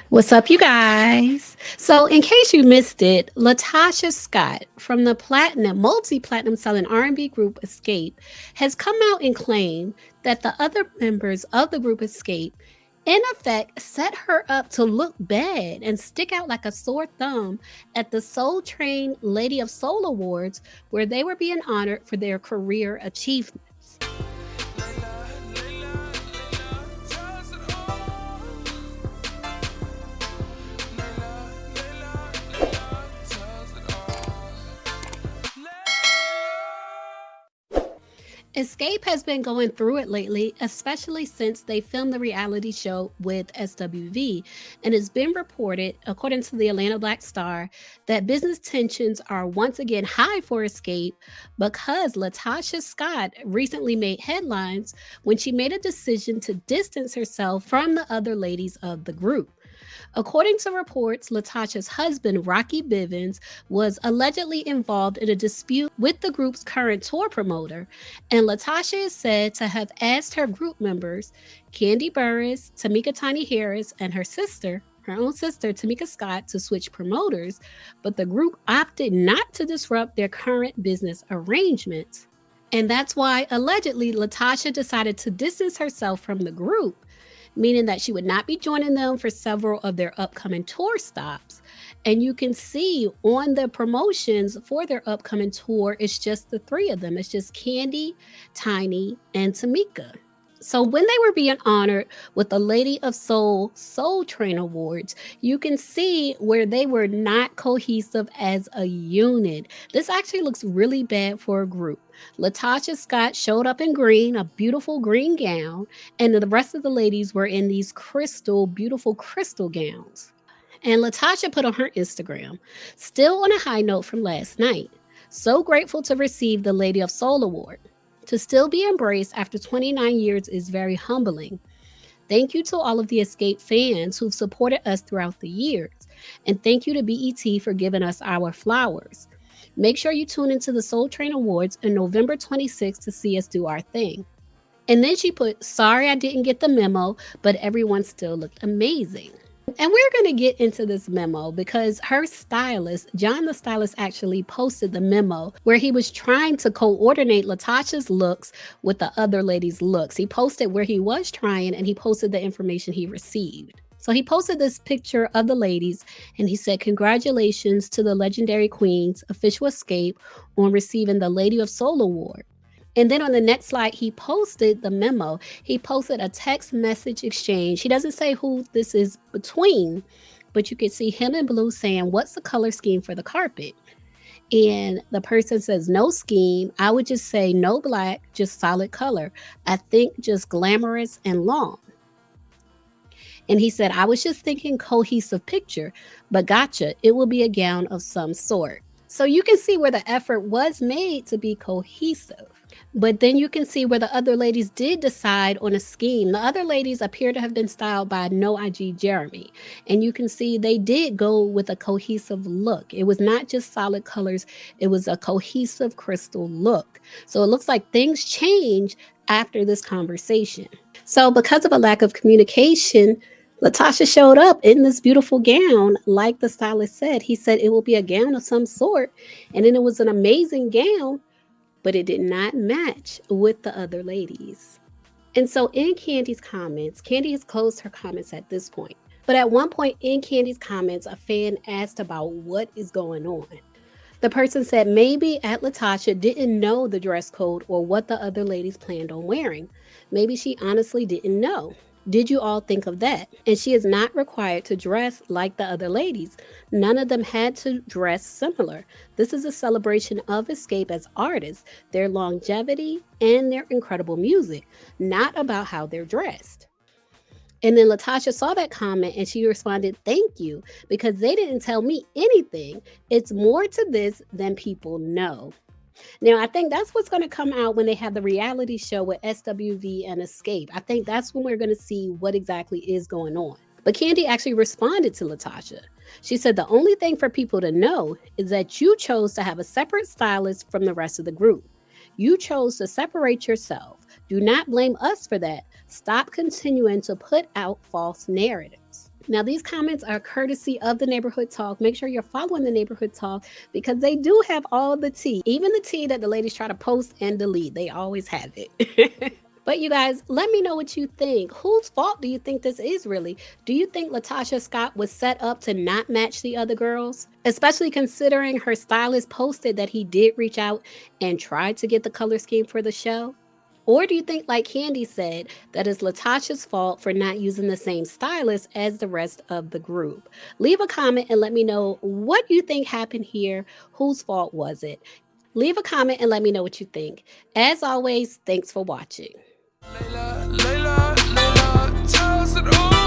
What's up, you guys? So, in case you missed it, LaTocha Scott from the multi-platinum selling R&B group Xscape has come out and claimed that the other members of the group Xscape, in effect, set her up to look bad and stick out like a sore thumb at the Soul Train Lady of Soul Awards, where they were being honored for their career achievements. Xscape has been going through it lately, especially since they filmed the reality show with SWV, and it's been reported, according to the Atlanta Black Star, that business tensions are once again high for Xscape because LaTocha Scott recently made headlines when she made a decision to distance herself from the other ladies of the group. According to reports, LaTocha's husband, Rocky Bivens, was allegedly involved in a dispute with the group's current tour promoter, and LaTocha is said to have asked her group members, Candy Burris, Tamika Tiny Harris, and her own sister, Tamika Scott, to switch promoters, but the group opted not to disrupt their current business arrangements. And that's why, allegedly, LaTocha decided to distance herself from the group, meaning that she would not be joining them for several of their upcoming tour stops. And you can see on the promotions for their upcoming tour, it's just the three of them. It's just Candy, Tiny, and Tamika. So when they were being honored with the Lady of Soul Train Awards, you can see where they were not cohesive as a unit. This actually looks really bad for a group. LaTocha Scott showed up in green, a beautiful green gown, and the rest of the ladies were in these beautiful crystal gowns. And LaTocha put on her Instagram, still on a high note from last night, so grateful to receive the Lady of Soul Award. To still be embraced after 29 years is very humbling. Thank you to all of the Xscape fans who've supported us throughout the years. And thank you to BET for giving us our flowers. Make sure you tune into the Soul Train Awards on November 26th to see us do our thing. And then she put, sorry I didn't get the memo, but everyone still looked amazing. And we're going to get into this memo because her stylist, John the stylist, actually posted the memo where he was trying to coordinate LaTocha's looks with the other ladies' looks. He posted where he was trying and he posted the information he received. So he posted this picture of the ladies and he said, congratulations to the legendary queens, official Xscape, on receiving the Lady of Soul Award. And then on the next slide, he posted the memo. He posted a text message exchange. He doesn't say who this is between, but you can see him in blue saying, what's the color scheme for the carpet? And the person says, no scheme. I would just say no black, just solid color. I think just glamorous and long. And he said, I was just thinking cohesive picture, but gotcha. It will be a gown of some sort. So you can see where the effort was made to be cohesive. But then you can see where the other ladies did decide on a scheme. The other ladies appear to have been styled by No IG Jeremy. And you can see they did go with a cohesive look. It was not just solid colors. It was a cohesive crystal look. So it looks like things changed after this conversation. So because of a lack of communication, LaTocha showed up in this beautiful gown, like the stylist said. He said it will be a gown of some sort. And then it was an amazing gown, but it did not match with the other ladies. And so in Candy's comments, Candy has closed her comments at this point. But at one point in Candy's comments, a fan asked about what is going on. The person said maybe LaTocha didn't know the dress code or what the other ladies planned on wearing. Maybe she honestly didn't know. Did you all think of that? And she is not required to dress like the other ladies. None of them had to dress similar. This is a celebration of Xscape as artists, their longevity, and their incredible music, not about how they're dressed. And then LaTocha saw that comment and she responded, thank you, because they didn't tell me anything. It's more to this than people know. Now, I think that's what's going to come out when they have the reality show with SWV and Xscape. I think that's when we're going to see what exactly is going on. But Candy actually responded to LaTocha. She said the only thing for people to know is that you chose to have a separate stylist from the rest of the group. You chose to separate yourself. Do not blame us for that. Stop continuing to put out false narratives. Now, these comments are courtesy of the Neighborhood Talk. Make sure you're following the Neighborhood Talk because they do have all the tea, even the tea that the ladies try to post and delete. They always have it. But you guys, let me know what you think. Whose fault do you think this is really? Do you think LaTocha Scott was set up to not match the other girls? Especially considering her stylist posted that he did reach out and tried to get the color scheme for the show? Or do you think, like Candy said, that it's LaTocha's fault for not using the same stylist as the rest of the group? Leave a comment and let me know what you think happened here. Whose fault was it? Leave a comment and let me know what you think. As always, thanks for watching. Layla, Layla, Layla, tell us it all.